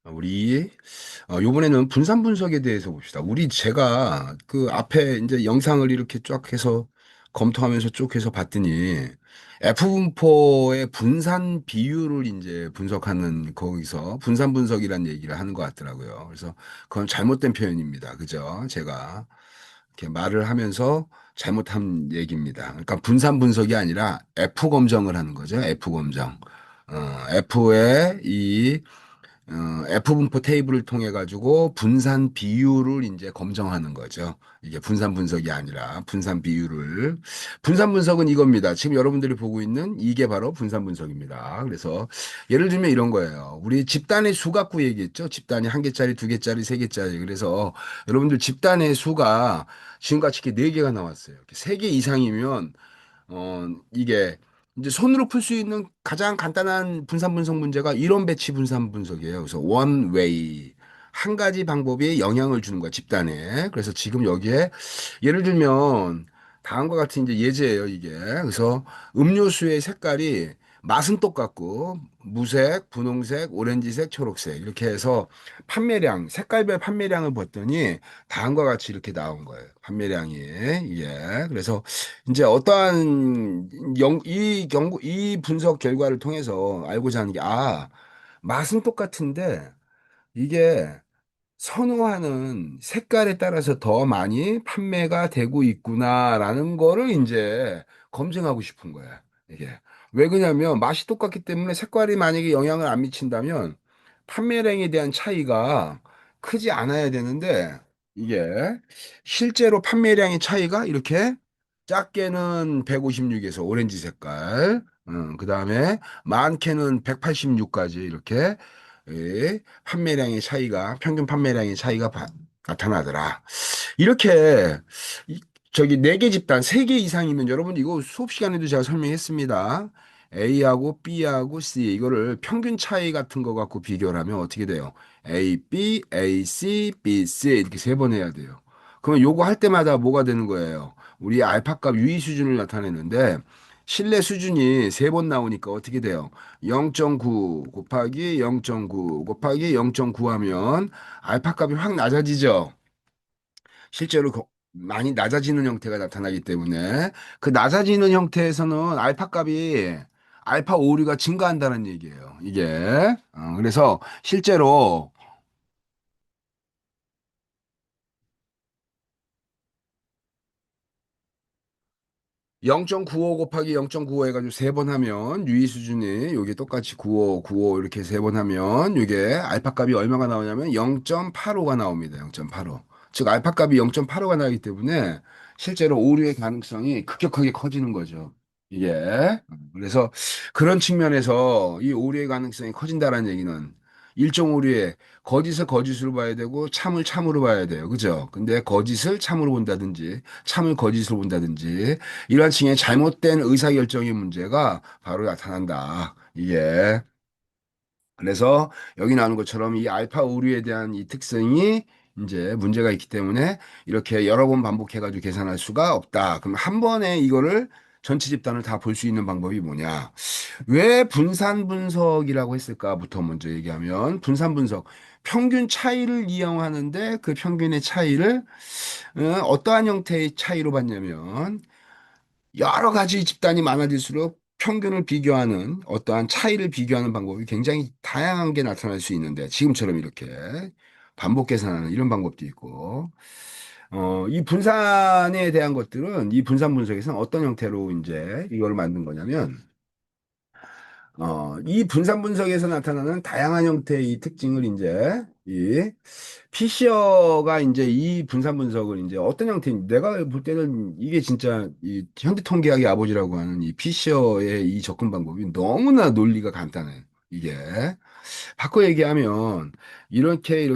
우리 요번에는 분산 분석에 대해서 봅시다. 제가 그 앞에 이제 영상을 이렇게 쫙 해서 검토하면서 쭉 해서 봤더니 F분포의 분산 비율을 이제 분석하는 거기서 분산 분석이라는 얘기를 하는 것 같더라고요. 그래서 그건 잘못된 표현입니다. 그죠? 제가 이렇게 말을 하면서 잘못한 얘기입니다. 그러니까 분산 분석이 아니라 F 검정을 하는 거죠. F 검정. F의 F분포 테이블을 통해 가지고 분산 비율을 이제 검정하는 거죠. 이게 분산 분석이 아니라 분산 비율을. 분산 분석은 이겁니다. 지금 여러분들이 보고 있는 이게 바로 분산 분석입니다. 그래서 예를 들면 이런 거예요. 우리 집단의 수 갖고 얘기했죠. 집단이 한 개짜리, 두 개짜리, 세 개짜리. 그래서 여러분들 집단의 수가 지금같이 이렇게 네 개가 나왔어요. 세 개 이상이면 이게 이제 손으로 풀 수 있는 가장 간단한 분산 분석 문제가 이론 배치 분산 분석이에요. 그래서 one way 한 가지 방법이 영향을 주는 거야, 집단에. 그래서 지금 여기에 예를 들면 다음과 같은 이제 예제예요, 이게. 그래서 음료수의 색깔이 맛은 똑같고 무색, 분홍색, 오렌지색, 초록색 이렇게 해서 판매량, 색깔별 판매량을 봤더니 다음과 같이 이렇게 나온 거예요. 판매량이. 예. 그래서 이제 이 분석 결과를 통해서 알고자 하는 게, 맛은 똑같은데 이게 선호하는 색깔에 따라서 더 많이 판매가 되고 있구나라는 거를 이제 검증하고 싶은 거야. 이게. 왜 그러냐면 맛이 똑같기 때문에 색깔이 만약에 영향을 안 미친다면 판매량에 대한 차이가 크지 않아야 되는데 이게 실제로 판매량의 차이가 이렇게 작게는 156에서 오렌지 색깔, 그다음에 많게는 186까지 이렇게 판매량의 차이가, 평균 판매량의 차이가 나타나더라. 이렇게, 이- 저기 네 개 집단, 세 개 이상이면 여러분 이거 수업 시간에도 제가 설명했습니다. A하고 B하고 C, 이거를 평균 차이 같은 거 갖고 비교를 하면 어떻게 돼요? A, B, A, C, B, C 이렇게 세 번 해야 돼요. 그러면 요거 할 때마다 뭐가 되는 거예요? 우리 알파값 유의 수준을 나타내는데 신뢰 수준이 세 번 나오니까 어떻게 돼요? 0.9 곱하기 0.9 곱하기 0.9 하면 알파 값이 확 낮아지죠. 실제로 많이 낮아지는 형태가 나타나기 때문에 그 낮아지는 형태에서는 알파 값이 알파 오류가 증가한다는 얘기예요. 이게. 그래서 실제로 0.95 곱하기 0.95 해가지고 세 번 하면 유의 수준이 요게 똑같이 95, 95 이렇게 세 번 하면 요게 알파 값이 얼마가 나오냐면 0.85가 나옵니다. 0.85. 즉 알파 값이 0.85가 나기 때문에 실제로 오류의 가능성이 급격하게 커지는 거죠. 이게. 그래서 그런 측면에서 이 오류의 가능성이 커진다는 얘기는 일종 오류에 거짓을 거짓으로 봐야 되고 참을 참으로 봐야 돼요. 그죠? 근데 거짓을 참으로 본다든지 참을 거짓으로 본다든지 이러한 층의 잘못된 의사결정의 문제가 바로 나타난다. 이게. 그래서 여기 나오는 것처럼 이 알파 오류에 대한 이 특성이 이제 문제가 있기 때문에 이렇게 여러 번 반복해가지고 계산할 수가 없다. 그럼 한 번에 이거를 전체 집단을 다 볼 수 있는 방법이 뭐냐? 왜 분산 분석이라고 했을까부터 먼저 얘기하면 분산 분석, 평균 차이를 이용하는데 그 평균의 차이를 어떠한 형태의 차이로 봤냐면 여러 가지 집단이 많아질수록 평균을 비교하는 어떠한 차이를 비교하는 방법이 굉장히 다양한 게 나타날 수 있는데 지금처럼 이렇게 반복 계산하는 이런 방법도 있고 이 분산에 대한 것들은 이 분산 분석에서는 어떤 형태로 이제 이걸 만든 거냐면 이 분산 분석에서 나타나는 다양한 형태의 이 특징을 이제 이 피셔가 이제 이 분산 분석을 이제 어떤 형태인지 내가 볼 때는 이게 진짜 이 현대 통계학의 아버지라고 하는 이 피셔의 이 접근 방법이 너무나 논리가 간단해요. 이게 바꿔 얘기하면 이렇게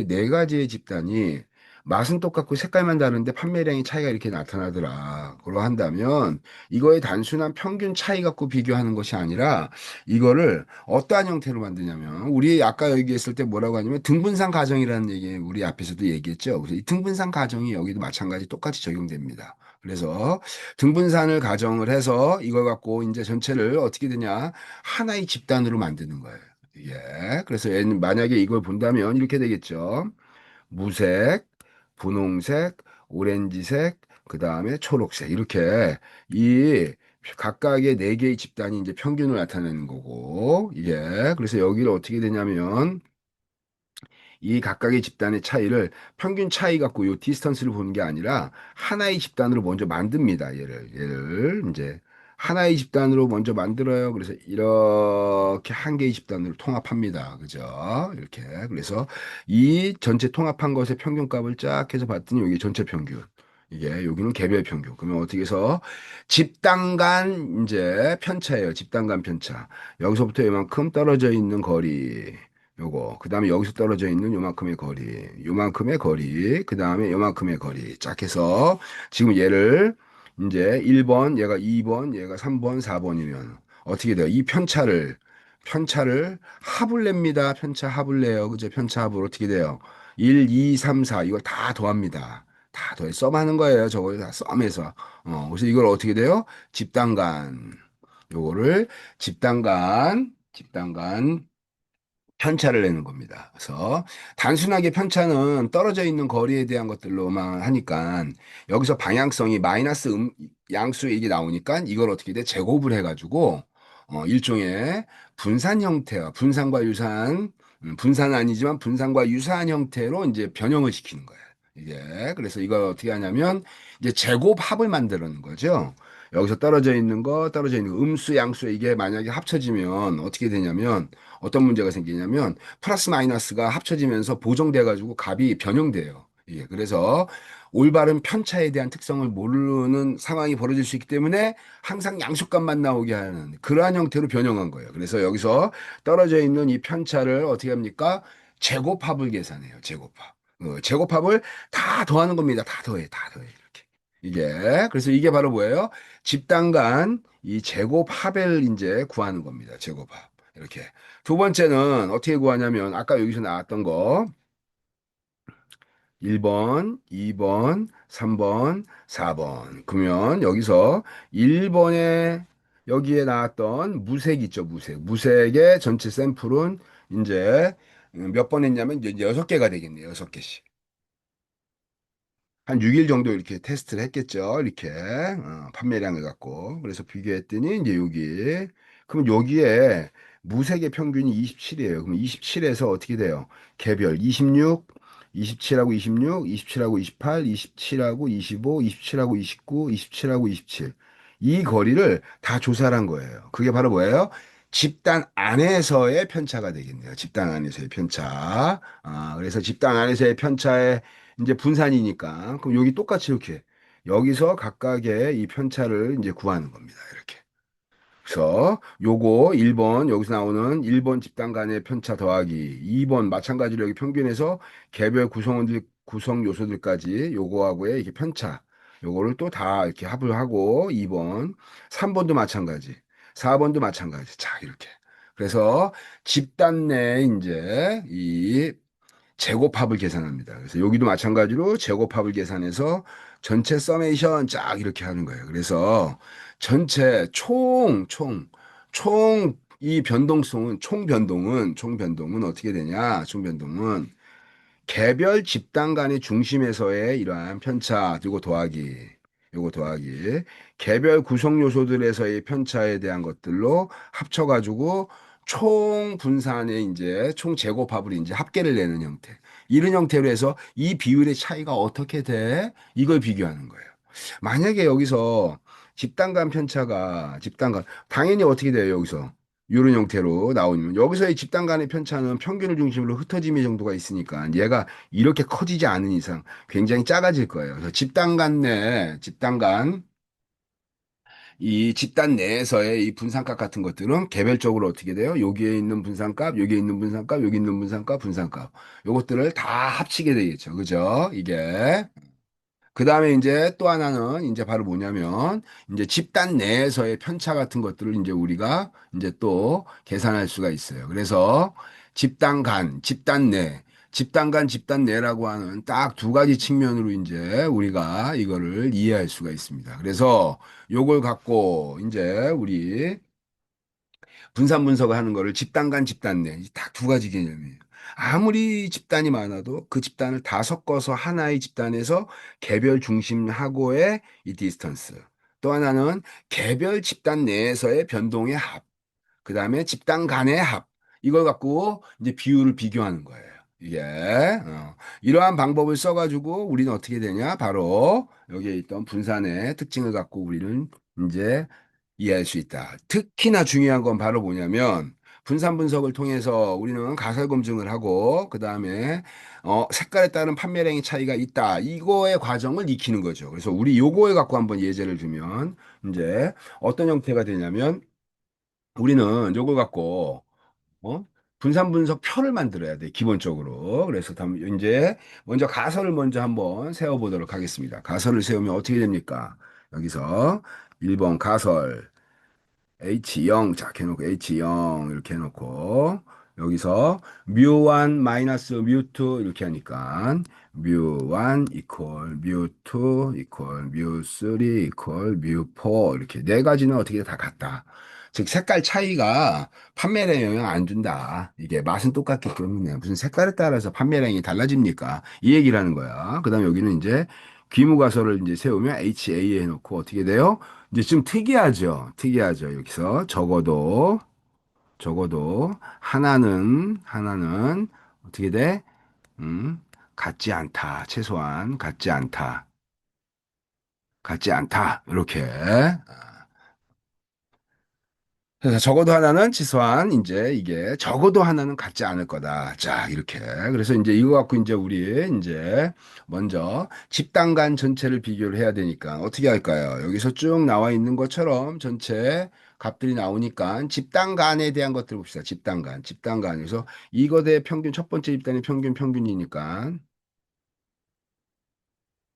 네 가지의 집단이 맛은 똑같고 색깔만 다른데 판매량의 차이가 이렇게 나타나더라. 그러 한다면 이거의 단순한 평균 차이 갖고 비교하는 것이 아니라 이거를 어떠한 형태로 만드냐면 우리 아까 얘기했을 때 뭐라고 하냐면 등분산 가정이라는 얘기 우리 앞에서도 얘기했죠. 그래서 이 등분산 가정이 여기도 마찬가지 똑같이 적용됩니다. 그래서 등분산을 가정을 해서 이걸 갖고 이제 전체를 어떻게 되냐 하나의 집단으로 만드는 거예요. 예. 그래서 얘는 만약에 이걸 본다면 이렇게 되겠죠. 무색, 분홍색, 오렌지색, 그 다음에 초록색. 이렇게 이 각각의 네 개의 집단이 이제 평균을 나타내는 거고, 이게. 그래서 여기를 어떻게 되냐면, 이 각각의 집단의 차이를 평균 차이 갖고 요 디스턴스를 보는 게 아니라 하나의 집단으로 먼저 만듭니다. 얘를 이제 하나의 집단으로 먼저 만들어요. 그래서 이렇게 한 개의 집단으로 통합합니다. 그죠? 이렇게. 그래서 이 전체 통합한 것의 평균값을 쫙 해서 봤더니 여기 전체 평균. 이게 여기는 개별 평균. 그러면 어떻게 해서 집단 간 이제 편차예요. 집단 간 편차. 여기서부터 이만큼 떨어져 있는 거리. 요거. 그 다음에 여기서 떨어져 있는 요만큼의 거리, 요만큼의 거리, 그 다음에 요만큼의 거리. 쫙 해서 지금 얘를 이제 1번, 얘가 2번, 얘가 3번, 4번이면 어떻게 돼요? 이 편차를 합을 냅니다. 편차 합을 내요. 그죠? 편차 합을 어떻게 돼요? 1, 2, 3, 4 이걸 다 더합니다. 다 더해. 썸하는 거예요. 저걸 다 썸해서. 그래서 이걸 어떻게 돼요? 집단간. 요거를 집단간 편차를 내는 겁니다. 그래서 단순하게 편차는 떨어져 있는 거리에 대한 것들로만 하니까 여기서 방향성이 마이너스 양수 이게 나오니까 이걸 어떻게 돼? 제곱을 해가지고 일종의 분산 형태와 분산과 유사한 분산은 아니지만 분산과 유사한 형태로 이제 변형을 시키는 거예요. 이게 그래서 이걸 어떻게 하냐면 이제 제곱합을 만드는 거죠. 여기서 떨어져 있는 거, 음수, 양수 이게 만약에 합쳐지면 어떻게 되냐면 어떤 문제가 생기냐면 플러스 마이너스가 합쳐지면서 보정돼 가지고 값이 변형돼요. 예, 그래서 올바른 편차에 대한 특성을 모르는 상황이 벌어질 수 있기 때문에 항상 양수값만 나오게 하는 그러한 형태로 변형한 거예요. 그래서 여기서 떨어져 있는 이 편차를 어떻게 합니까? 제곱합을 계산해요. 제곱합. 제곱합을 다 더하는 겁니다. 다 더해, 다 더해. 이렇게. 이게 그래서 이게 바로 뭐예요? 집단 간 이 제곱합을 이제 구하는 겁니다. 제곱합. 이렇게. 두 번째는 어떻게 구하냐면 아까 여기서 나왔던 거 1번, 2번, 3번, 4번. 그러면 여기서 1번에 여기에 나왔던 무색 있죠, 무색. 무색의 전체 샘플은 이제 몇 번 했냐면 이제 6개가 되겠네요. 6개씩. 한 6일 정도 이렇게 테스트를 했겠죠. 이렇게 판매량을 갖고. 그래서 비교했더니 이제 여기 그럼 여기에 무색의 평균이 27이에요. 그럼 27에서 어떻게 돼요? 개별 26, 27하고 26, 27하고 28, 27하고 25, 27하고 29, 27하고 27. 이 거리를 다 조사를 한 거예요. 그게 바로 뭐예요? 집단 안에서의 편차가 되겠네요. 집단 안에서의 편차. 그래서 집단 안에서의 편차에 이제 분산이니까. 그럼 여기 똑같이 이렇게 여기서 각각의 이 편차를 이제 구하는 겁니다. 이렇게. 그래서 요거 1번 여기서 나오는 1번 집단 간의 편차 더하기 2번 마찬가지로 여기 평균에서 개별 구성원들 구성 요소들까지 요거하고의 이렇게 편차 요거를 또 다 이렇게 합을 하고 2번 3번도 마찬가지 4번도 마찬가지 자 이렇게 그래서 집단 내 이제 이 제곱합을 계산합니다. 그래서 여기도 마찬가지로 제곱합을 계산해서 전체 서메이션 쫙 이렇게 하는 거예요. 그래서 전체 총 이 변동성은 총 변동은 어떻게 되냐? 총 변동은 개별 집단 간의 중심에서의 이러한 편차, 요거 더하기, 개별 구성 요소들에서의 편차에 대한 것들로 합쳐가지고 총 분산의 이제 총 제곱합을 이제 합계를 내는 형태. 이런 형태로 해서 이 비율의 차이가 어떻게 돼? 이걸 비교하는 거예요. 만약에 여기서 집단 간 당연히 어떻게 돼요, 여기서? 이런 형태로 나오면 여기서의 집단 간의 편차는 평균을 중심으로 흩어짐의 정도가 있으니까 얘가 이렇게 커지지 않은 이상 굉장히 작아질 거예요. 그래서 이 집단 내에서의 이 분산값 같은 것들은 개별적으로 어떻게 돼요? 여기에 있는 분산값, 여기에 있는 분산값, 여기 있는 분산값, 분산값. 요것들을 다 합치게 되겠죠. 그죠? 이게. 그 다음에 이제 또 하나는 이제 바로 뭐냐면 이제 집단 내에서의 편차 같은 것들을 이제 우리가 이제 또 계산할 수가 있어요. 그래서 집단 내라고 하는 딱 두 가지 측면으로 이제 우리가 이거를 이해할 수가 있습니다. 그래서 요걸 갖고 이제 우리 분산 분석을 하는 거를 집단 간 집단 내, 딱 두 가지 개념이에요. 아무리 집단이 많아도 그 집단을 다 섞어서 하나의 집단에서 개별 중심하고의 이 디스턴스. 또 하나는 개별 집단 내에서의 변동의 합. 그 다음에 집단 간의 합. 이걸 갖고 이제 비율을 비교하는 거예요. 이게, 이러한 방법을 써가지고 우리는 어떻게 되냐? 바로 여기에 있던 분산의 특징을 갖고 우리는 이제 이해할 수 있다. 특히나 중요한 건 바로 뭐냐면 분산 분석을 통해서 우리는 가설 검증을 하고 그 다음에 색깔에 따른 판매량의 차이가 있다. 이거의 과정을 익히는 거죠. 그래서 우리 요거에 갖고 한번 예제를 들면 이제 어떤 형태가 되냐면 우리는 요걸 갖고 어? 분산 분석 표를 만들어야 돼, 기본적으로. 그래서 이제 먼저 가설을 먼저 한번 세워보도록 하겠습니다. 가설을 세우면 어떻게 됩니까? 여기서 1번 가설. H0 자 해놓고 H0 이렇게 해놓고 여기서 뮤1 마이너스 뮤2 이렇게 하니까 뮤1 이퀄 뮤2 이퀄 뮤3 이퀄 뮤4 이렇게 네 가지는 어떻게 다 같다. 즉 색깔 차이가 판매량에 영향 안 준다. 이게 맛은 똑같기 때문에 무슨 색깔에 따라서 판매량이 달라집니까? 이 얘기를 하는 거야. 그다음 여기는 이제 귀무가설을 이제 세우면 HA 해놓고 어떻게 돼요? 이제 좀 특이하죠. 특이하죠. 여기서 적어도 하나는 어떻게 돼? 음, 같지 않다. 최소한 같지 않다. 이렇게. 그래서 적어도 하나는 최소한 이제 이게 적어도 하나는 같지 않을 거다. 자, 이렇게. 그래서 이제 이거 갖고 이제 우리 이제 먼저 집단 간 전체를 비교를 해야 되니까 어떻게 할까요? 여기서 쭉 나와 있는 것처럼 전체 값들이 나오니까 집단 간에 대한 것들 봅시다. 집단 간. 그래서 이거 대 평균 첫 번째 집단의 평균이니까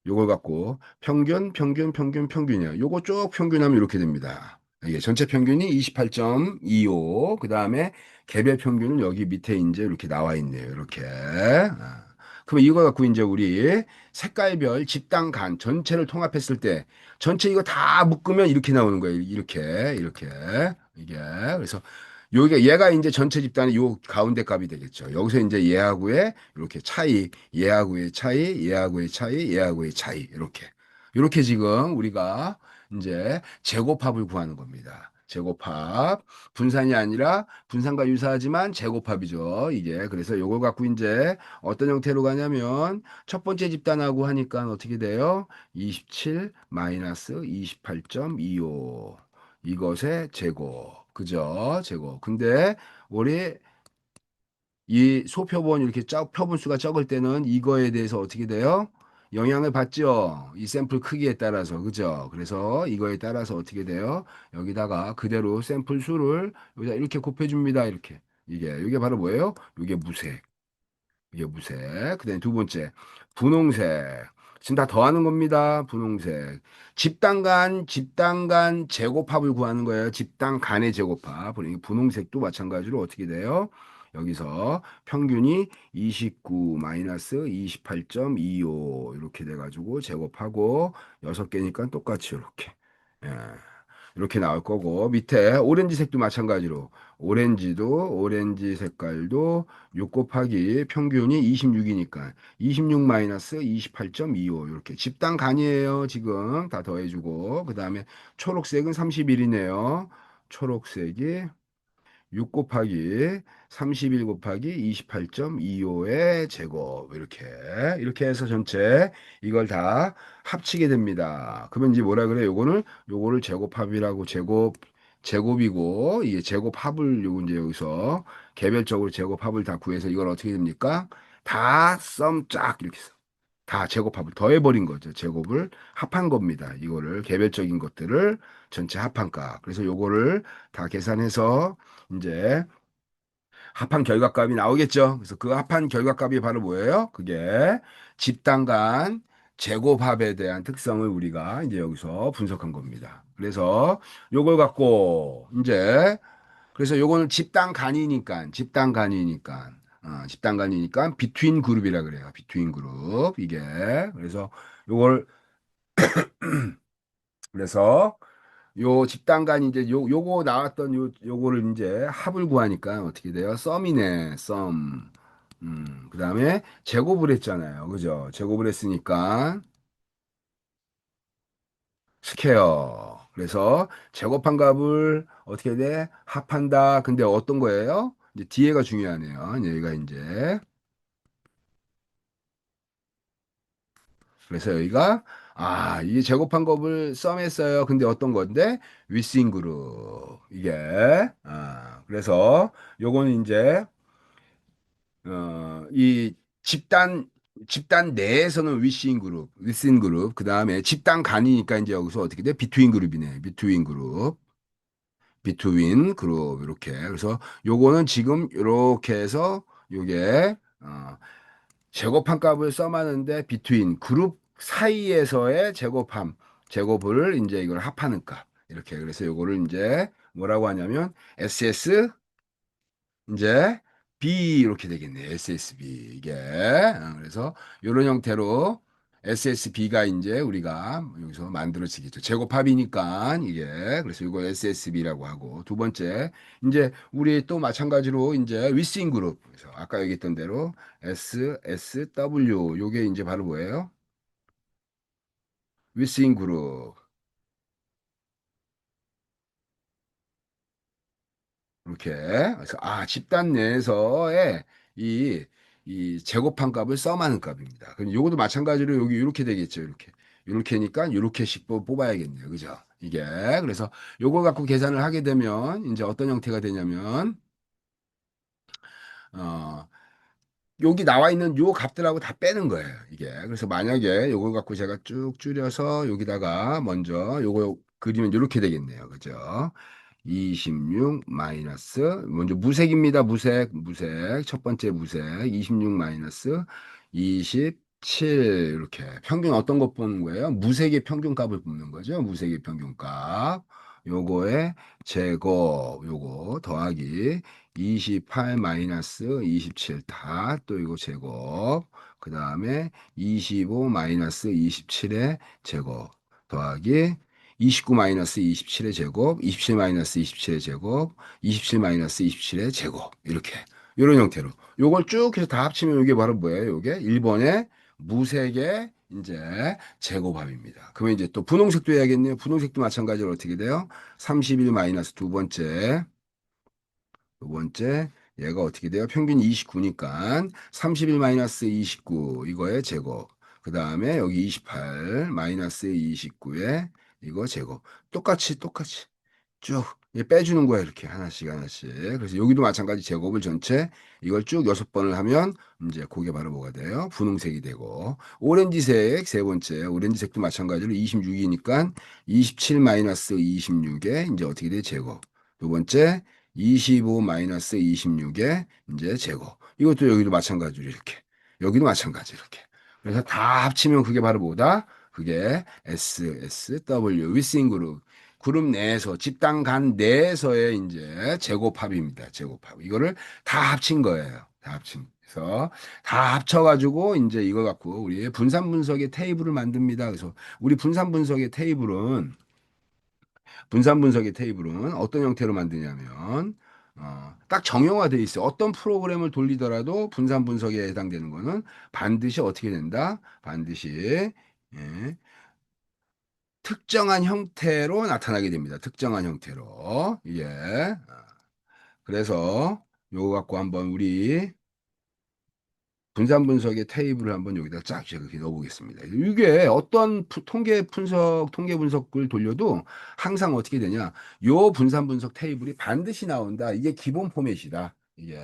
요걸 갖고 평균이요. 요거 쭉 평균하면 이렇게 됩니다. 이게 전체 평균이 28.25. 그 다음에 개별 평균은 여기 밑에 이제 이렇게 나와 있네요. 이렇게. 그럼 이거 갖고 이제 우리 색깔별 집단 간 전체를 통합했을 때 전체 이거 다 묶으면 이렇게 나오는 거예요. 이렇게. 이게. 그래서 여기가 얘가 이제 전체 집단의 요 가운데 값이 되겠죠. 여기서 이제 얘하고의 이렇게 차이, 얘하고의 차이 이렇게 지금 우리가 이제 제곱합을 구하는 겁니다. 제곱합 분산이 아니라 분산과 유사하지만 제곱합이죠. 이게 그래서 요걸 갖고 이제 어떤 형태로 가냐면 첫 번째 집단하고 하니까 어떻게 돼요? 27 마이너스 28.25 이것의 제곱. 그죠? 제곱. 근데 우리 이 소표본 이렇게 표본수가 적을 때는 이거에 대해서 어떻게 돼요? 영향을 받죠. 이 샘플 크기에 따라서. 그죠? 그래서 이거에 따라서 어떻게 돼요? 여기다가 그대로 샘플 수를 여기다 이렇게 곱해줍니다. 이렇게. 이게 바로 뭐예요? 이게 무색. 이게 무색. 그다음에 두 번째, 분홍색. 지금 다 더하는 겁니다. 분홍색. 집단 간 제곱합을 구하는 거예요. 집단 간의 제곱합. 그러니까 분홍색도 마찬가지로 어떻게 돼요? 여기서 평균이 29 마이너스 28.25 이렇게 돼가지고 제곱하고 여섯 개니까 똑같이 이렇게. 예. 이렇게 나올 거고 밑에 오렌지색도 마찬가지로 오렌지 색깔도 6 곱하기 평균이 26이니까 26 마이너스 28.25 이렇게 집단 간이에요. 지금 다 더해주고 그 다음에 초록색은 31이네요. 초록색이 6 곱하기 31 곱하기 28.25의 제곱 이렇게 해서 전체 이걸 다 합치게 됩니다. 그러면 이제 뭐라 그래? 요거를 제곱합이라고 제곱이고 이게 제곱합을 요 이제 여기서 개별적으로 제곱합을 다 구해서 이걸 어떻게 됩니까? 다 썸 짝 이렇게 다 제곱합을 더해버린 거죠. 제곱을 합한 겁니다. 이거를 개별적인 것들을 전체 합한 값. 그래서 요거를 다 계산해서 이제 합한 결과값이 나오겠죠. 그래서 그 합한 결과값이 바로 뭐예요? 그게 집단 간 제곱합에 대한 특성을 우리가 이제 여기서 분석한 겁니다. 그래서 요걸 갖고 이제 그래서 요거는 집단 간이니까 비트윈 그룹이라 그래요. 비트윈 그룹 이게 그래서 요걸 그래서 요 집단간 이제 요거 나왔던 요거를 이제 합을 구하니까 어떻게 돼요? 썸이네, 썸. 그다음에 제곱을 했잖아요. 그죠? 제곱을 했으니까 스퀘어. 그래서 제곱한 값을 어떻게 돼? 합한다. 근데 어떤 거예요? 이제 뒤에가 중요하네요. 여기가 이제 그래서 여기가 이게 제곱한 값을 썸했어요. 근데 어떤 건데? 위싱 그룹. 이게 그래서 요거는 이제 이 집단 내에서는 위싱 그룹. 그다음에 집단 간이니까 이제 여기서 어떻게 돼? 비트윈 그룹이네. 비트윈 그룹. 비트윈 그룹 이렇게. 그래서 요거는 지금 이렇게 해서 요게 제곱한 값을 써마는데 비트윈 그룹 사이에서의 제곱을 이제 이걸 합하는 값. 이렇게. 그래서 요거를 이제 뭐라고 하냐면 SS 이제 B 이렇게 되겠네. SSB 이게 그래서 이런 형태로 SSB가 이제 우리가 여기서 만들어지겠죠. 제곱합이니까 이게 그래서 이거 SSB라고 하고 두 번째 이제 우리 또 마찬가지로 이제 위싱 그룹 그래서 아까 얘기했던 대로 SSW 요게 이제 바로 뭐예요? 위싱 그룹 이렇게. 그래서 집단 내에서의 이, 이 제곱한 값을 썸하는 값입니다. 그럼 요것도 마찬가지로 여기 이렇게 되겠죠. 이렇게. 이렇게니까 이렇게씩 뽑아야겠네요. 그죠? 이게. 그래서 요걸 갖고 계산을 하게 되면 이제 어떤 형태가 되냐면, 어, 여기 나와 있는 요 값들하고 다 빼는 거예요. 이게. 그래서 만약에 요걸 갖고 제가 쭉 줄여서 여기다가 먼저 요거 그리면 이렇게 되겠네요. 그죠? 26 마이너스 먼저 무색입니다. 무색 첫 번째 무색 26 마이너스 27 이렇게 평균 어떤 것 보는 거예요? 무색의 평균값을 뽑는 거죠. 무색의 평균값 요거에 제곱 요거 더하기 28 마이너스 27 다 또 이거 제곱 그 다음에 25 마이너스 27의 제곱 더하기 29 마이너스 27의 제곱, 27 마이너스 27의 제곱, 27 마이너스 27의 제곱. 이렇게. 이런 형태로. 요걸 쭉 해서 다 합치면 이게 바로 뭐예요? 이게 1번의 무색의 이제 제곱합입니다. 그러면 이제 또 분홍색도 해야겠네요. 분홍색도 마찬가지로 어떻게 돼요? 31 마이너스 두 번째, 얘가 어떻게 돼요? 평균 29니까 31 마이너스 29 이거의 제곱. 그 다음에 여기 28 마이너스 29의 이거 제곱. 똑같이 쭉 빼주는 거야 이렇게 하나씩 하나씩. 그래서 여기도 마찬가지 제곱을 전체 이걸 쭉 6번을 하면 이제 그게 바로 뭐가 돼요? 분홍색이 되고 오렌지색 세 번째 오렌지색도 마찬가지로 26이니까 27 마이너스 26에 이제 어떻게 돼? 제곱. 두 번째 25 마이너스 26에 이제 제곱. 이것도 여기도 마찬가지로 이렇게. 여기도 마찬가지 이렇게. 그래서 다 합치면 그게 바로 뭐다? 그게 SSW 위싱 그룹 내에서 집단 간 내에서의 이제 제곱합입니다. 제곱합. 이거를 다 합친 거예요. 다 합친. 그래서 다 합쳐가지고 이제 이거 갖고 우리 분산 분석의 테이블을 만듭니다. 그래서 우리 분산 분석의 테이블은 어떤 형태로 만드냐면 딱 정형화되어 있어요. 어떤 프로그램을 돌리더라도 분산 분석에 해당되는 거는 반드시 어떻게 된다? 반드시 예, 특정한 형태로 나타나게 됩니다. 특정한 형태로. 예. 그래서 요거 갖고 한번 우리 분산 분석의 테이블을 한번 여기다 쫙 이렇게 넣어보겠습니다. 이게 어떤 통계 분석을 돌려도 항상 어떻게 되냐. 요 분산 분석 테이블이 반드시 나온다. 이게 기본 포맷이다. 이게.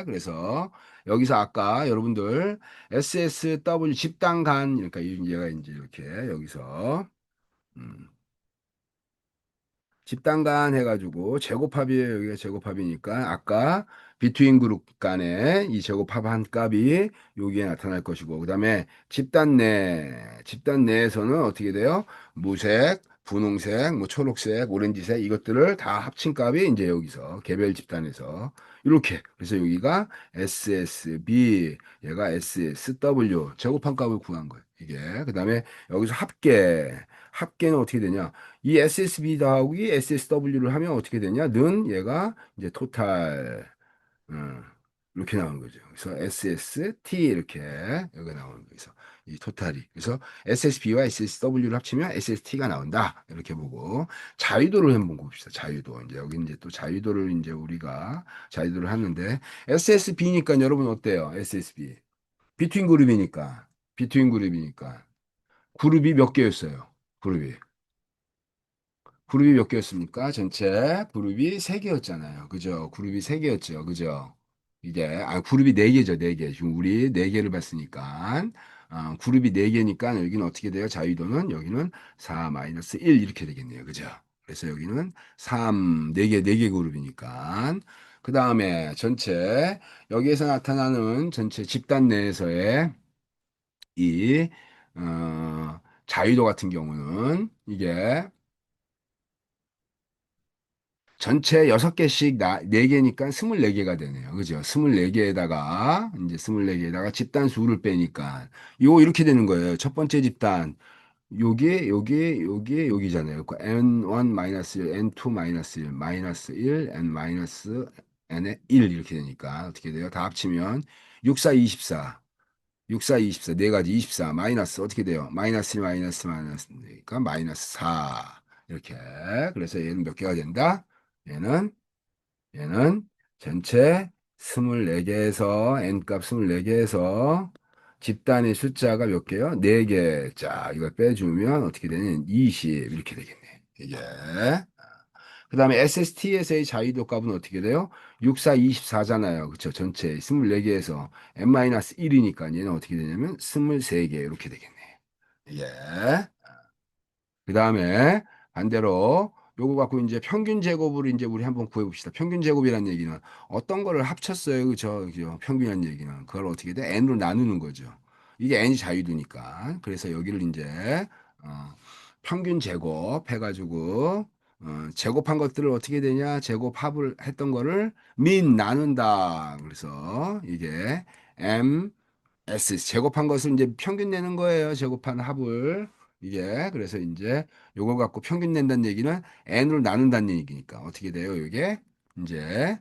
그래서 여기서 아까 여러분들 SSW 집단 간, 그러니까 얘가 이제 이렇게 여기서 음, 집단간 해가지고 제곱합이에요. 여기가 제곱합이니까 아까 비트윈 그룹 간의 이 제곱합 한 값이 여기에 나타날 것이고 그다음에 집단 내에서는 어떻게 돼요? 무색, 분홍색, 뭐 초록색, 오렌지색 이것들을 다 합친 값이 이제 여기서 개별 집단에서 이렇게 그래서 여기가 SSB 얘가 SSW 제곱한 값을 구한 거예요. 이게 그다음에 여기서 합계는 어떻게 되냐? 이 SSB 더하기 SSW를 하면 어떻게 되냐? 는 얘가 이제 토탈 어, 이렇게 나오는 거죠. 그래서 SST 이렇게 여기 나오는 거죠. 이 토탈이. 그래서 SSB와 SSW를 합치면 SST가 나온다. 이렇게 보고 자유도를 한번 봅시다. 자유도. 이제 여기 이제 또 자유도를 이제 우리가 자유도를 하는데 SSB니까 여러분 어때요? SSB. 비트윈 그룹이니까. 비트윈 그룹이니까. 그룹이 몇 개였어요? 그룹이. 그룹이 몇 개였습니까? 전체 그룹이 세 개였잖아요. 그죠? 그룹이 세 개였죠. 그죠? 이게 그룹이 네 개죠. 네 개. 지금 우리 네 개를 봤으니까 그룹이 네 개니까 여기는 어떻게 돼요? 자유도는 여기는 4 마이너스 1 이렇게 되겠네요. 그죠? 그래서 여기는 3 네 개 그룹이니까 그 다음에 전체 여기에서 나타나는 전체 집단 내에서의 이 자유도 같은 경우는 이게 전체 6개씩 네 개니까 24개가 되네요. 그죠? 24개에다가 이제 24개에다가 집단 수를 빼니까 요 이렇게 되는 거예요. 첫 번째 집단 요게 여기잖아요. 그 n1 마이너스 1, n2 마이너스 1, 마이너스 1, n 마이너스 n의 1 이렇게 되니까 어떻게 돼요? 다 합치면 6, 4, 24. 6, 4, 24. 네 가지 24 마이너스 어떻게 돼요? 마이너스 1, 마이너스니까 마이너스 4. 이렇게. 그래서 얘는 몇 개가 된다? 얘는 얘는 전체 24개에서 n값 24개에서 집단의 숫자가 몇 개요? 4개. 자, 이걸 빼주면 어떻게 되냐? 20 이렇게 되겠네. 이게. 그 다음에 SST에서의 자유도 값은 어떻게 돼요? 6, 4, 24잖아요. 그쵸? 전체 24개에서 n-1이니까 얘는 어떻게 되냐면 23개 이렇게 되겠네. 이게. 그 다음에 반대로 요거 갖고 이제 평균 제곱을 이제 우리 한번 구해봅시다. 평균 제곱이라는 얘기는 어떤 거를 합쳤어요. 그죠? 그죠? 평균이라는 얘기는 그걸 어떻게 돼? n으로 나누는 거죠. 이게 n이 자유도니까. 그래서 여기를 이제 평균 제곱 해가지고 제곱한 것들을 어떻게 되냐? 제곱합을 했던 거를 민 나눈다. 그래서 이게 m S 제곱한 것을 이제 평균 내는 거예요. 제곱한 합을. 이게 그래서 이제 요걸 갖고 평균 낸다는 얘기는 n으로 나눈다는 얘기니까 어떻게 돼요? 이게 이제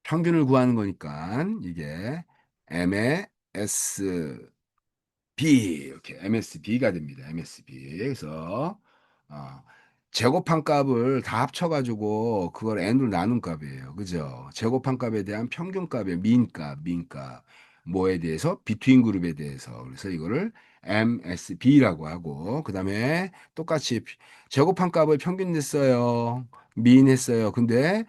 평균을 구하는 거니까 이게 m의 s B 이렇게 MSB가 됩니다. MSB. 그래서 어, 제곱한 값을 다 합쳐가지고 그걸 n으로 나눈 값이에요. 그죠? 제곱한 값에 대한 평균 값의 민값 뭐에 대해서 비트윈 그룹에 대해서 그래서 이거를 MSB라고 하고 그다음에 똑같이 제곱한 값을 평균 냈어요. 민 했어요. 근데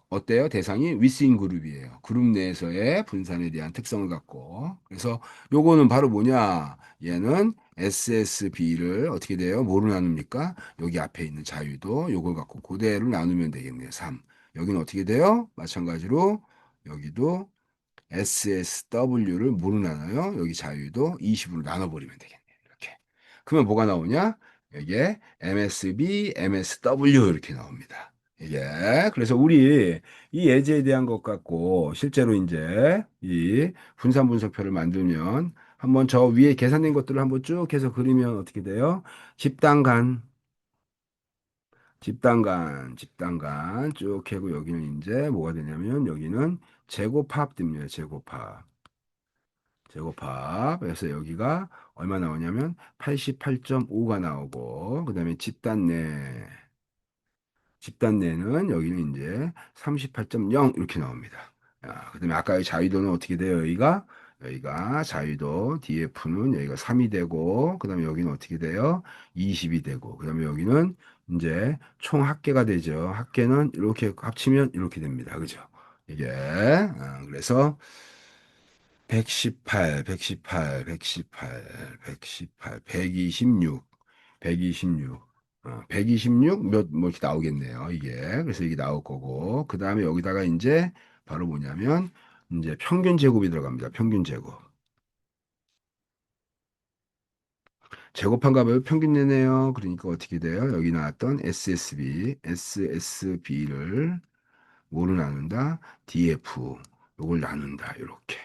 어때요? 대상이 위스인 그룹이에요. 그룹 내에서의 분산에 대한 특성을 갖고. 그래서 요거는 바로 뭐냐? 얘는 SSB를 어떻게 돼요? 뭐로 나눕니까? 여기 앞에 있는 자유도 요걸 갖고 그대로 나누면 되겠네요. 3. 여기는 어떻게 돼요? 마찬가지로 여기도 SSW를 뭐로 나눠요? 여기 자유도 20으로 나눠버리면 되겠네요. 이렇게. 그러면 뭐가 나오냐? 이게 MSB, MSW 이렇게 나옵니다. 이게 그래서 우리 이 예제에 대한 것 같고 실제로 이제 이 분산 분석표를 만들면 한번 저 위에 계산된 것들을 한번 쭉 해서 그리면 어떻게 돼요? 집단 집단간 쭉 해고 여기는 이제 뭐가 되냐면 여기는 제곱합 됩니다. 제곱합. 그래서 여기가 얼마 나오냐면 88.5가 나오고 그다음에 집단 내는 여기는 이제 38.0 이렇게 나옵니다. 그다음에 아까 의 자유도는 어떻게 돼요? 여기가 자유도 DF는 여기가 3이 되고 그다음에 여기는 어떻게 돼요? 20이 되고 그다음에 여기는 이제 총 합계가 되죠. 합계는 이렇게 합치면 이렇게 됩니다. 그죠? 이게 그래서 118, 118, 118, 118, 126, 126, 126 뭐 이렇게 나오겠네요. 이게. 그래서 이게 나올 거고. 그 다음에 여기다가 이제 바로 뭐냐면 이제 평균 제곱이 들어갑니다. 평균 제곱. 제곱한 값을 평균 내네요. 그러니까 어떻게 돼요? 여기 나왔던 SSB를 뭐로 나눈다? DF. 요걸 나눈다. 이렇게.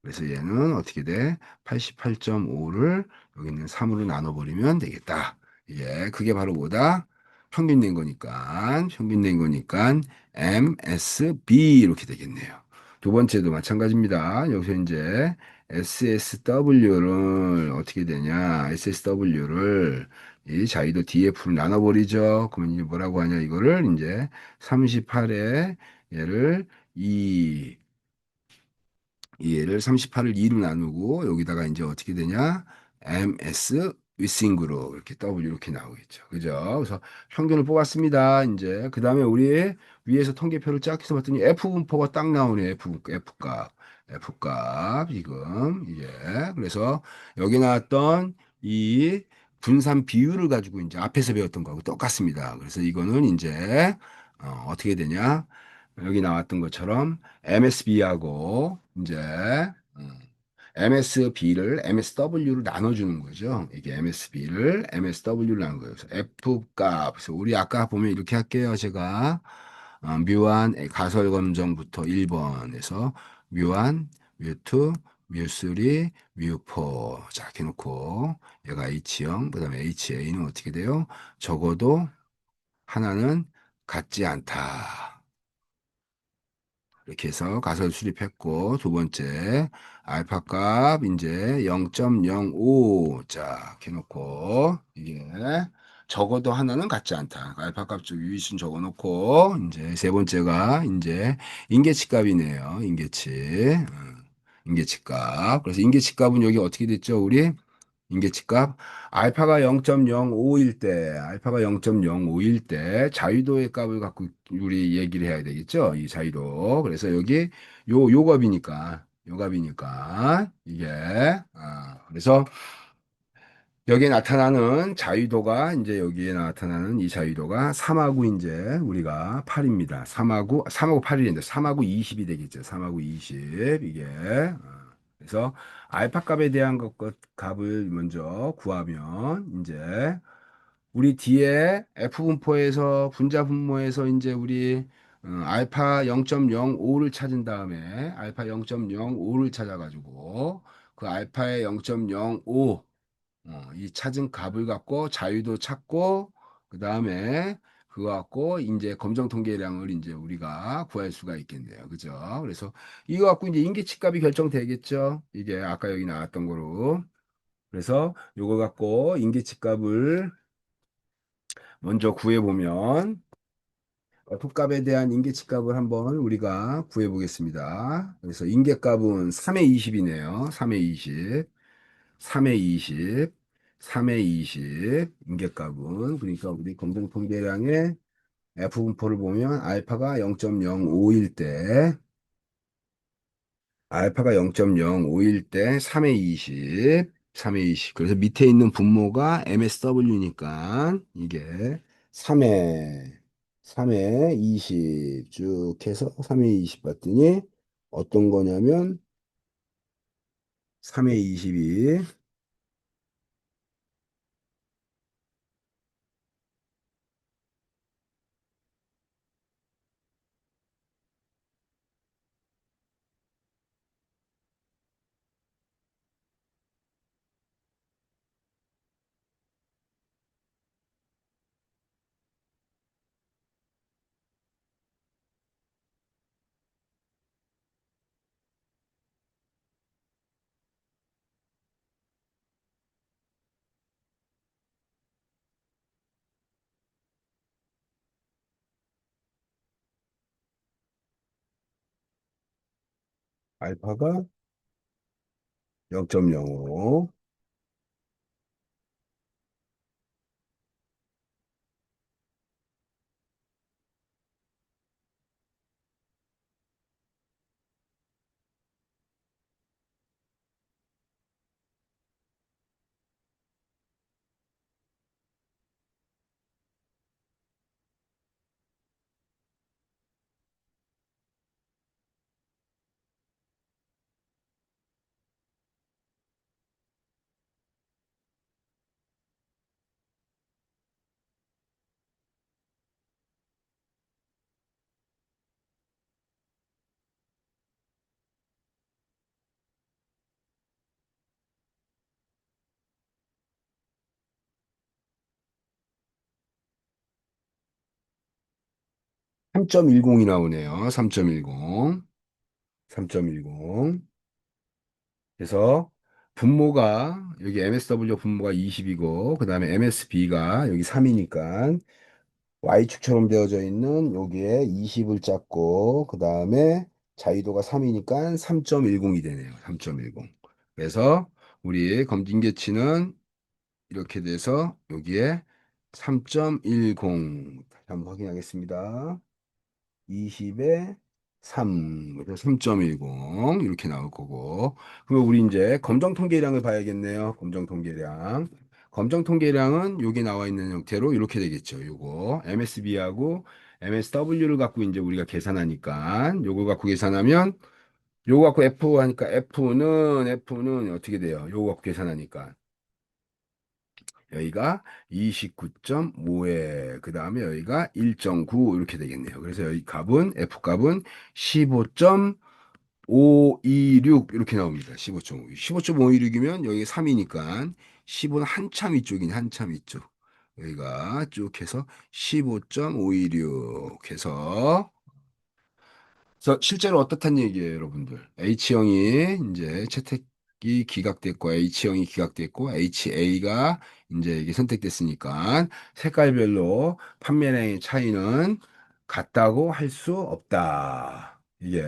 그래서 얘는 어떻게 돼? 88.5를 여기 있는 3으로 나눠버리면 되겠다. 예, 그게 바로 뭐다? 평균 낸 거니까, 평균 낸 거니까 MSB 이렇게 되겠네요. 두 번째도 마찬가지입니다. 여기서 이제 SSW를 어떻게 되냐? SSW를 이 자위도 DF로 나눠버리죠. 그러면 이제 뭐라고 하냐? 이거를 이제 38에 얘를 2 얘를 38을 2로 나누고 여기다가 이제 어떻게 되냐? ms 위싱그로 이렇게 W 이렇게 나오겠죠. 그죠? 그래서 평균을 뽑았습니다. 이제 그 다음에 우리 위에서 통계표를 쫙 해서 봤더니 F 분포가 딱 나오네. F 값. F 값 지금 이게 그래서 여기 나왔던 이 분산 비율을 가지고 이제 앞에서 배웠던 거하고 똑같습니다. 그래서 이거는 이제 어떻게 되냐? 여기 나왔던 것처럼 MSB하고 이제 MSB를 MSW로 나눠주는 거죠. 이게 MSB를 MSW로 나눈 거예요. 그래서 F 값. 그래서 우리 아까 보면 이렇게 할게요. 제가 묘한 가설검정부터 1번에서 묘한, 묘2, 묘3, 묘4 자, 이렇게 놓고 얘가 H형, 그 다음에 HA는 어떻게 돼요? 적어도 하나는 같지 않다. 이렇게 해서 가설 수립했고, 두 번째, 알파 값, 이제 0.05. 자, 이렇게 놓고, 이게, 적어도 하나는 같지 않다. 알파 값 쪽 유의순 적어 놓고, 이제 세 번째가, 이제, 인계치 값이네요. 인계치. 인계치 값. 그래서 인계치 값은 여기 어떻게 됐죠, 우리? 인계치값 알파가 0.05일 때 알파가 0.05일 때 자유도의 값을 갖고 우리 얘기를 해야 되겠죠 이 자유도 그래서 여기 요 값이니까 이게 그래서 여기에 나타나는 자유도가 이제 여기에 나타나는 이 자유도가 3하고 이제 우리가 8입니다 3하고 8일인데 3하고 20이 되겠죠 3하고 20 이게 그래서 알파 값에 대한 값을 먼저 구하면 이제 우리 뒤에 F 분포에서 분자 분모에서 이제 우리 알파 0.05를 찾은 다음에 알파 0.05를 찾아가지고 그 알파의 0.05 이 찾은 값을 갖고 자유도 찾고 그 다음에 그거 갖고 이제 검정 통계량을 이제 우리가 구할 수가 있겠네요. 그죠? 그래서 이거 갖고 이제 인계치 값이 결정되겠죠. 이게 아까 여기 나왔던 거로. 그래서 요거 갖고 인계치 값을 먼저 구해 보면 값에 대한 인계치 값을 한번 우리가 구해 보겠습니다. 그래서 인계값은 3의 20이네요. 3의 20. 3의 20, 3의 20, 인계값은, 그러니까 우리 검정 통계량의 F분포를 보면 알파가 0.05일 때, 알파가 0.05일 때 3의 20, 3의 20. 그래서 밑에 있는 분모가 MSW니까 이게 3의 20 쭉 해서 3의 20 봤더니 어떤 거냐면 3의 20이 알파가 0.05, 3.10이 나오네요. 3.10. 3.10. 그래서 분모가 여기 MSW 분모가 20이고 그다음에 MSB가 여기 3이니까 Y축처럼 되어져 있는 여기에 20을 짰고 그다음에 자유도가 3이니까 3.10이 되네요. 3.10. 그래서 우리 검진계치는 이렇게 돼서 여기에 3.10 다시 한번 확인하겠습니다. 20에 3, 그래서 3.10 이렇게 나올 거고. 그럼 우리 이제 검정 통계량을 봐야겠네요. 검정 통계량. 검정 통계량은 여기 나와 있는 형태로 이렇게 되겠죠. 요거 MSB하고 MSW를 갖고 이제 우리가 계산하니까 요거 갖고 계산하면 요거 갖고 F 하니까 F는 어떻게 돼요? 요거 갖고 계산하니까 여기가 29.5에 그 다음에 여기가 1.9 이렇게 되겠네요. 그래서 여기 값은 F 값은 15.526 이렇게 나옵니다. 15.526. 15.526이면 여기 3이니까 10은 한참 위쪽이네. 한참 위쪽. 여기가 쭉 해서 15.526 해서 그래서 실제로 어떻단 얘기예요, 여러분들? H형이 이제 채택이 기각됐고, H형이 기각됐고, HA가 이제 이게 선택됐으니까 색깔별로 판매량의 차이는 같다고 할 수 없다. 이게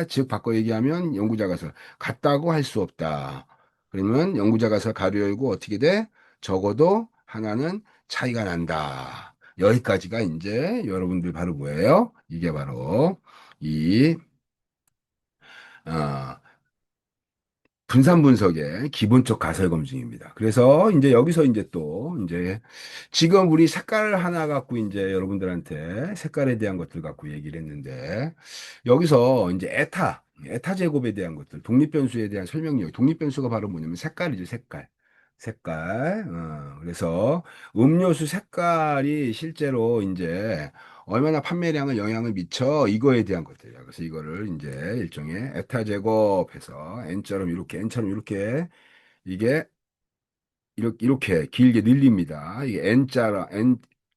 즉 바꿔 얘기하면 연구자가서 같다고 할 수 없다. 그러면 연구자가서 가로 열고 어떻게 돼? 적어도 하나는 차이가 난다. 여기까지가 이제 여러분들 바로 뭐예요? 이게 바로 이 어, 분산 분석의 기본적 가설 검증입니다. 그래서 이제 여기서 이제 또 이제 지금 우리 색깔 하나 갖고 이제 여러분들한테 색깔에 대한 것들 갖고 얘기를 했는데 여기서 이제 에타 제곱에 대한 것들, 독립변수에 대한 설명력, 독립변수가 바로 뭐냐면 색깔이죠, 색깔. 색깔. 그래서 음료수 색깔이 실제로 이제 얼마나 판매량을 영향을 미쳐 이거에 대한 것들이야. 그래서 이거를 이제 일종의 에타 제곱해서 n처럼 이렇게 이게 이렇게 길게 늘립니다. 이게 n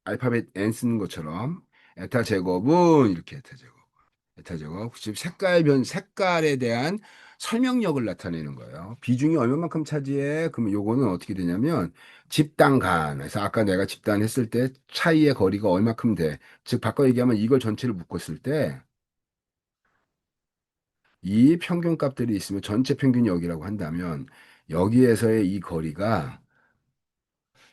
알파벳 n 쓰는 것처럼 에타 제곱은 이렇게 에타 제곱. 에타 제곱. 즉 색깔에 대한 설명력을 나타내는 거예요. 비중이 얼마만큼 차지해? 그러면 요거는 어떻게 되냐면 집단간. 그래서 아까 내가 집단했을 때 차이의 거리가 얼마큼 돼? 즉 바꿔 얘기하면 이걸 전체를 묶었을 때 이 평균값들이 있으면 전체 평균이 여기라고 한다면 여기에서의 이 거리가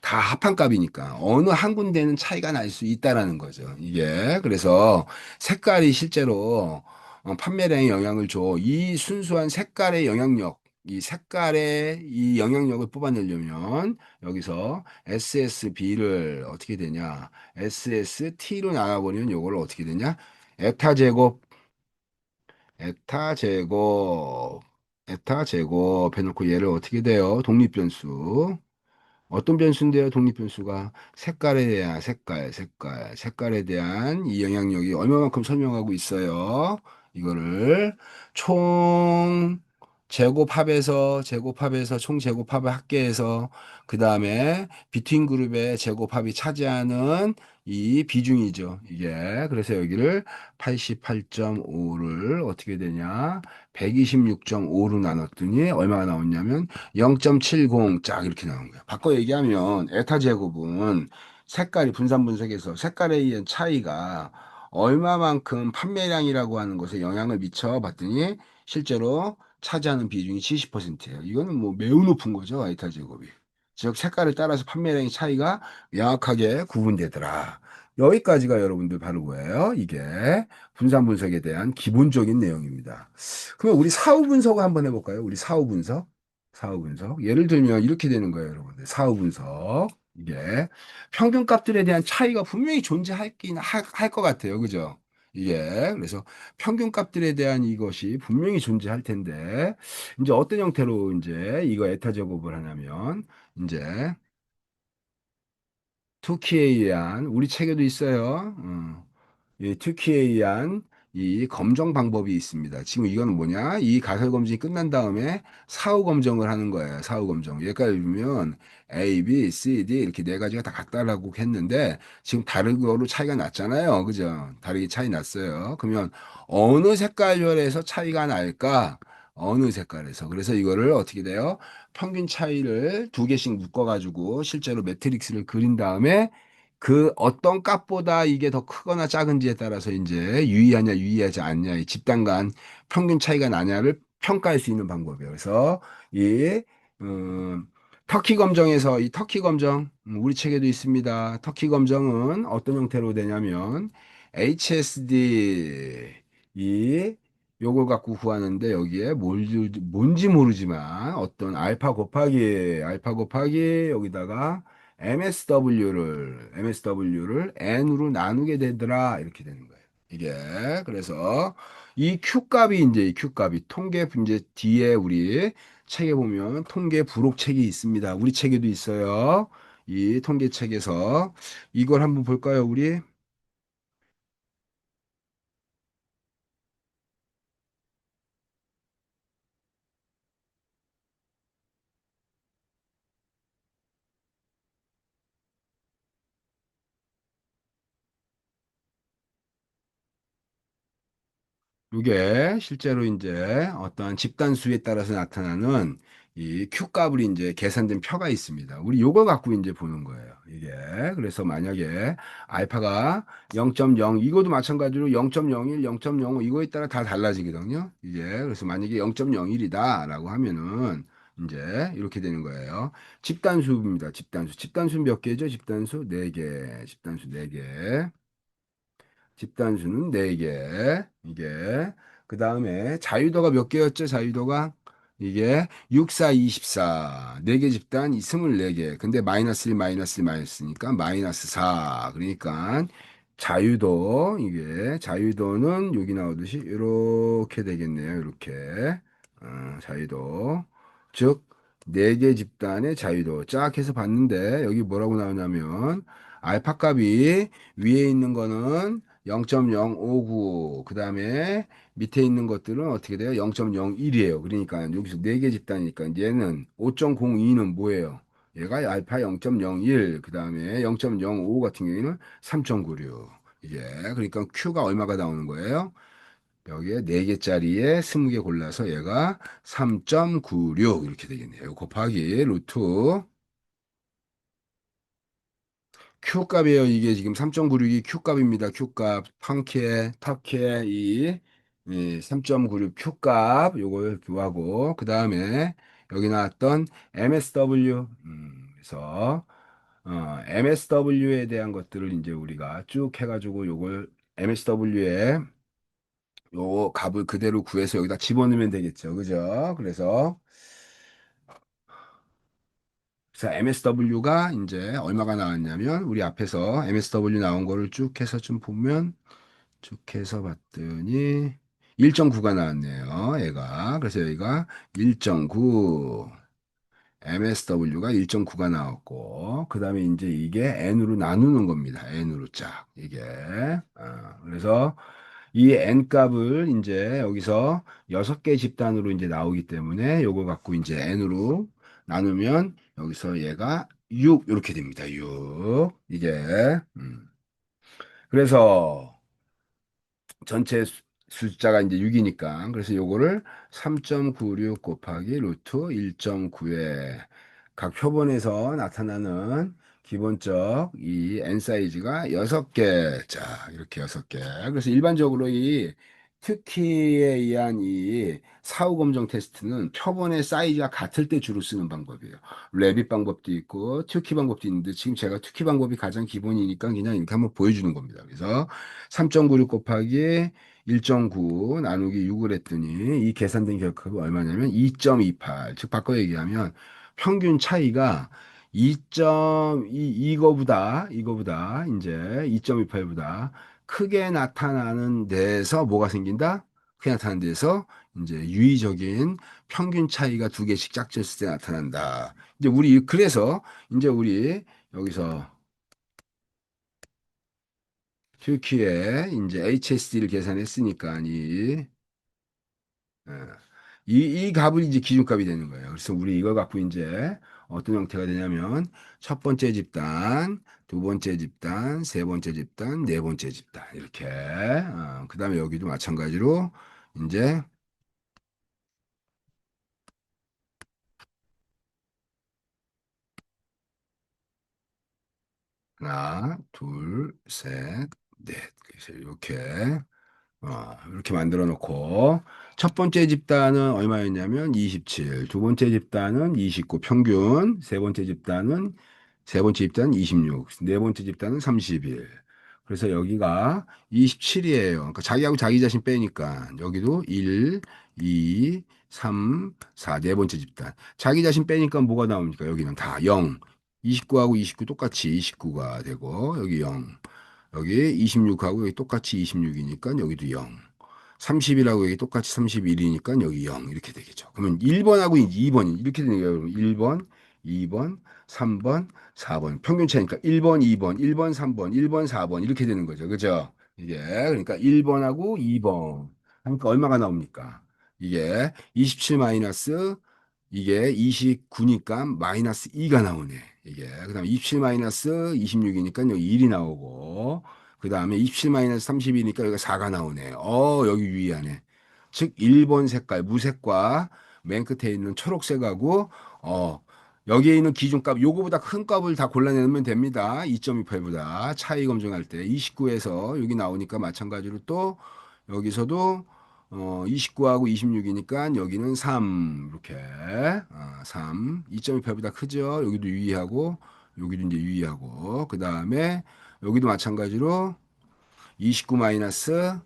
다 합한값이니까 어느 한 군데는 차이가 날 수 있다라는 거죠. 이게 그래서 색깔이 실제로 판매량에 영향을 줘. 이 순수한 색깔의 영향력, 이 색깔의 이 영향력을 뽑아내려면 여기서 SSB를 어떻게 되냐? SST로 나눠버리면 이걸 어떻게 되냐? 에타 제곱, 에타 제곱, 에타 제곱 해놓고 얘를 어떻게 돼요? 독립변수. 어떤 변수인데요, 독립변수가? 색깔에 대한, 색깔에 대한 이 영향력이 얼마만큼 설명하고 있어요. 이거를 총 제곱합에서, 총 제곱합을 합계해서, 그 다음에 비트윈 그룹의 제곱합이 차지하는 이 비중이죠. 이게. 그래서 여기를 88.5를 어떻게 되냐? 126.5로 나눴더니 얼마가 나왔냐면 0.70 쫙 이렇게 나온 거야. 바꿔 얘기하면 에타 제곱은 색깔이 분산 분석에서 색깔에 의한 차이가 얼마만큼 판매량이라고 하는 것에 영향을 미쳐 봤더니 실제로 차지하는 비중이 70%예요. 이거는 뭐 매우 높은 거죠, 에타 제곱이. 즉 색깔에 따라서 판매량의 차이가 명확하게 구분되더라. 여기까지가 여러분들 바로 뭐예요? 이게 분산 분석에 대한 기본적인 내용입니다. 그럼 우리 사후 분석을 한번 해볼까요? 우리 사후 분석. 사후 분석. 예를 들면 이렇게 되는 거예요, 여러분들. 사후 분석. 이게 평균값들에 대한 차이가 분명히 존재하긴 할 것 같아요. 그죠? 이게 그래서 평균값들에 대한 이것이 분명히 존재할 텐데 이제 어떤 형태로 이제 이거 에타 제곱을 하냐면 이제 투키에 의한 우리 책에도 있어요. 이 투키에 의한 이 검정 방법이 있습니다. 지금 이건 뭐냐? 이 가설 검증이 끝난 다음에 사후 검정을 하는 거예요. 사후 검정. 여기까지 보면 A, B, C, D 이렇게 네 가지가 다 같다라고 했는데 지금 다른 거로 차이가 났잖아요. 그죠? 다르게 차이 났어요. 그러면 어느 색깔별에서 차이가 날까? 어느 색깔에서. 그래서 이거를 어떻게 돼요? 평균 차이를 두 개씩 묶어가지고 실제로 매트릭스를 그린 다음에 그 어떤 값보다 이게 더 크거나 작은지에 따라서 이제 유의하냐 유의하지 않냐 이 집단 간 평균 차이가 나냐를 평가할 수 있는 방법이에요. 그래서 이 터키 검정에서 이 터키 검정 우리 책에도 있습니다. 터키 검정은 어떤 형태로 되냐면 HSD 이 요걸 갖고 구하는데 여기에 뭔지 모르지만 어떤 알파 곱하기 여기다가 MSW를 N으로 나누게 되더라. 이렇게 되는 거예요. 이게. 그래서 이 Q값이 이제 이 Q값이 통계 이제 뒤에 우리 책에 보면 통계 부록책이 있습니다. 우리 책에도 있어요. 이 통계책에서 이걸 한번 볼까요, 우리? 이게 실제로 이제 어떤 집단수에 따라서 나타나는 이 Q값을 이제 계산된 표가 있습니다. 우리 요거 갖고 이제 보는 거예요. 이게. 그래서 만약에 알파가 0.0, 이거도 마찬가지로 0.01, 0.05 이거에 따라 다 달라지거든요. 이게. 그래서 만약에 0.01이다라고 하면은 이제 이렇게 되는 거예요. 집단수입니다. 집단수. 집단수 몇 개죠? 집단수 4개. 집단수 4개. 집단수는 4개. 이게. 그 다음에 자유도가 몇 개였죠? 자유도가? 이게 6, 4, 24. 4개 집단 24개. 근데 마이너스 1, 마이너스 1, 마이너스니까 마이너스 4. 그러니까 자유도는 여기 나오듯이 이렇게 되겠네요. 이렇게. 자유도. 즉, 4개 집단의 자유도. 쫙 해서 봤는데 여기 뭐라고 나오냐면 알파 값이 위에 있는 거는 0.059, 그 다음에 밑에 있는 것들은 어떻게 돼요? 0.01이에요. 그러니까 여기서 4개 집단이니까 얘는 5.02는 뭐예요? 얘가 알파 0.01, 그 다음에 0.05 같은 경우에는 3.96. 이게, 그러니까 Q가 얼마가 나오는 거예요? 여기에 4개짜리에 20개 골라서 얘가 3.96 이렇게 되겠네요. 곱하기 루트 Q값이에요. 이게 지금 3.96이 Q값입니다. Q값. 터키의 이 3.96 Q값 요걸 구하고 그 다음에 여기 나왔던 MSW 그래서 MSW에 대한 것들을 이제 우리가 쭉 해가지고 요걸 MSW에 요 값을 그대로 구해서 여기다 집어넣으면 되겠죠. 그죠? 그래서 MSW가 이제 얼마가 나왔냐면 우리 앞에서 MSW 나온 거를 쭉 해서 좀 보면 쭉 해서 봤더니 1.9가 나왔네요. 얘가. 그래서 여기가 1.9 MSW가 1.9가 나왔고 그다음에 이제 이게 N으로 나누는 겁니다. N으로 쫙 이게. 그래서 이 n 값을 이제 여기서 6개 집단으로 이제 나오기 때문에 요거 갖고 이제 n으로 나누면 여기서 얘가 6 이렇게 됩니다. 6 이게 그래서 전체 숫자가 이제 6이니까 그래서 요거를 3.96 곱하기 루트 1.9에 각 표본에서 나타나는 기본적 이 n 사이즈가 6개. 자, 이렇게 6개. 그래서 일반적으로 이 특히에 의한 이 사후 검정 테스트는 표본의 사이즈가 같을 때 주로 쓰는 방법이에요. 레빗 방법도 있고 튜키 방법도 있는데 지금 제가 튜키 방법이 가장 기본이니까 그냥 이렇게 한번 보여주는 겁니다. 그래서 3.96 곱하기 1.9 나누기 6을 했더니 이 계산된 결과가 얼마냐면 2.28. 즉 바꿔 얘기하면 평균 차이가 2.2 이거보다 이제 2.28보다 크게 나타나는 데서 뭐가 생긴다? 크게 나타나는 데서 이제 유의적인 평균 차이가 두 개씩 짝졌을 때 나타난다. 이제 그래서 이제 우리 여기서 q 에 이제 HSD를 계산했으니까 예. 이 값을 이제 기준값이 되는 거예요. 그래서 우리 이걸 갖고 이제 어떤 형태가 되냐면 첫 번째 집단, 두 번째 집단, 세 번째 집단, 네 번째 집단 이렇게 그다음에 여기도 마찬가지로 이제 하나, 둘, 셋, 넷 그래서 이렇게 만들어 놓고 첫 번째 집단은 얼마였냐면 27, 두 번째 집단은 29 평균, 세 번째 집단은 26, 네 번째 집단은 31. 그래서 여기가 27이에요. 그러니까 자기하고 자기 자신 빼니까 여기도 1, 2, 3, 4, 네 번째 집단. 자기 자신 빼니까 뭐가 나옵니까? 여기는 다 0. 29하고 29 똑같이 29가 되고 여기 0. 여기 26하고 여기 똑같이 26이니까 여기도 0. 30이라고 여기 똑같이 31이니까 여기 0 이렇게 되겠죠. 그러면 1번하고 2번 이렇게 되는 거예요. 1번, 2번, 3번, 4번. 평균 차이니까 1번, 2번, 1번, 3번, 1번, 4번 이렇게 되는 거죠. 그죠? 이게 그러니까 1번하고 2번 하니까 얼마가 나옵니까? 이게 27 마이너스 이게 29니까 마이너스 2가 나오네. 이게. 그 다음에 27 마이너스 26이니까 여기 1이 나오고, 그 다음에 27 마이너스 30이니까 여기가 4가 나오네. 여기 유의하네. 즉, 1번 색깔, 무색과 맨 끝에 있는 초록색하고, 여기에 있는 기준값, 요거보다 큰 값을 다 골라내면 됩니다. 2.28보다 차이 검증할 때. 29에서 여기 나오니까 마찬가지로 또 여기서도 29하고 26이니까 여기는 3 이렇게 3 2.28보다 크죠. 여기도 유의하고 여기도 이제 유의하고 그 다음에 여기도 마찬가지로 29 마이너스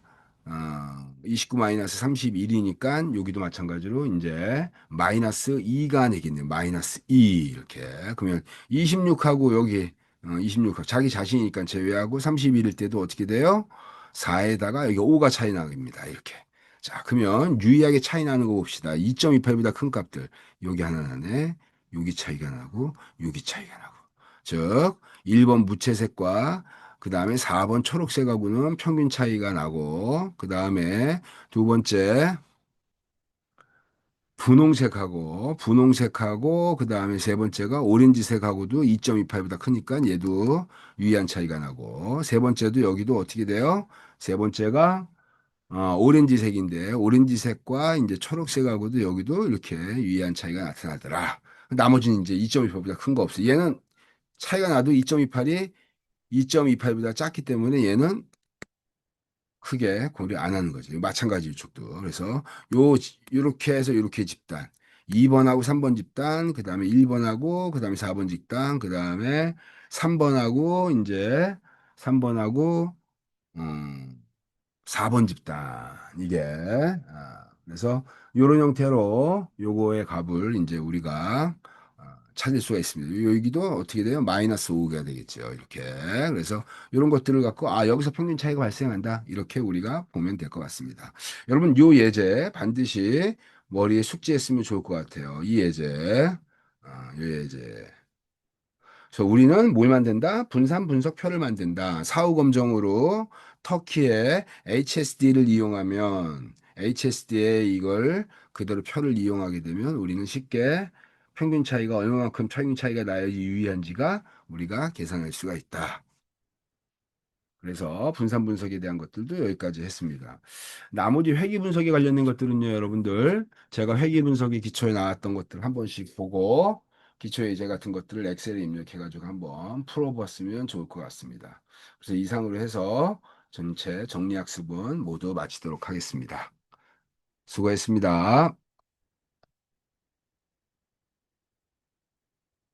29 마이너스 31이니까 여기도 마찬가지로 이제 마이너스 2가 되겠네요. 마이너스 2 이렇게 그러면 26하고 여기 26 자기 자신이니까 제외하고 31일 때도 어떻게 돼요? 4에다가 여기 5가 차이 나옵니다. 이렇게. 자, 그러면 유의하게 차이 나는 거 봅시다. 2.28보다 큰 값들. 여기 하나 나네. 여기 차이가 나고 여기 차이가 나고. 즉 1번 무채색과 그 다음에 4번 초록색하고는 평균 차이가 나고, 그 다음에 두 번째 분홍색하고, 그 다음에 세 번째가 오렌지색하고도 2.28보다 크니까 얘도 유의한 차이가 나고, 세 번째도 여기도 어떻게 돼요? 세 번째가 오렌지색인데, 오렌지색과 이제 초록색하고도 여기도 이렇게 유의한 차이가 나타나더라. 나머지는 이제 2.28보다 큰 거 없어. 얘는 차이가 나도 2.28이 2.28보다 작기 때문에 얘는 크게 고려 안 하는 거죠. 마찬가지 유축도. 그래서 요렇게 해서 요렇게 집단. 2번하고 3번 집단, 그 다음에 1번하고, 그 다음에 4번 집단, 그 다음에 3번하고, 이제 3번하고, 음, 4번 집단. 이게, 그래서 요런 형태로 요거의 값을 이제 우리가 찾을 수가 있습니다. 여기도 어떻게 돼요? 마이너스 5가 되겠죠. 이렇게. 그래서 이런 것들을 갖고, 여기서 평균 차이가 발생한다. 이렇게 우리가 보면 될 것 같습니다. 여러분, 요 예제 반드시 머리에 숙지했으면 좋을 것 같아요. 이 예제. 요 예제. 그래서 우리는 뭘 만든다? 분산 분석표를 만든다. 사후 검정으로 터키의 HSD를 이용하면 HSD에 이걸 그대로 표를 이용하게 되면 우리는 쉽게 평균 차이가 얼마만큼 평균 차이가 나야지 유의한지가 우리가 계산할 수가 있다. 그래서 분산 분석에 대한 것들도 여기까지 했습니다. 나머지 회귀 분석에 관련된 것들은요, 여러분들 제가 회귀 분석의 기초에 나왔던 것들 한 번씩 보고 기초 예제 같은 것들을 엑셀에 입력해가지고 한번 풀어봤으면 좋을 것 같습니다. 그래서 이상으로 해서 전체 정리학습은 모두 마치도록 하겠습니다. 수고했습니다.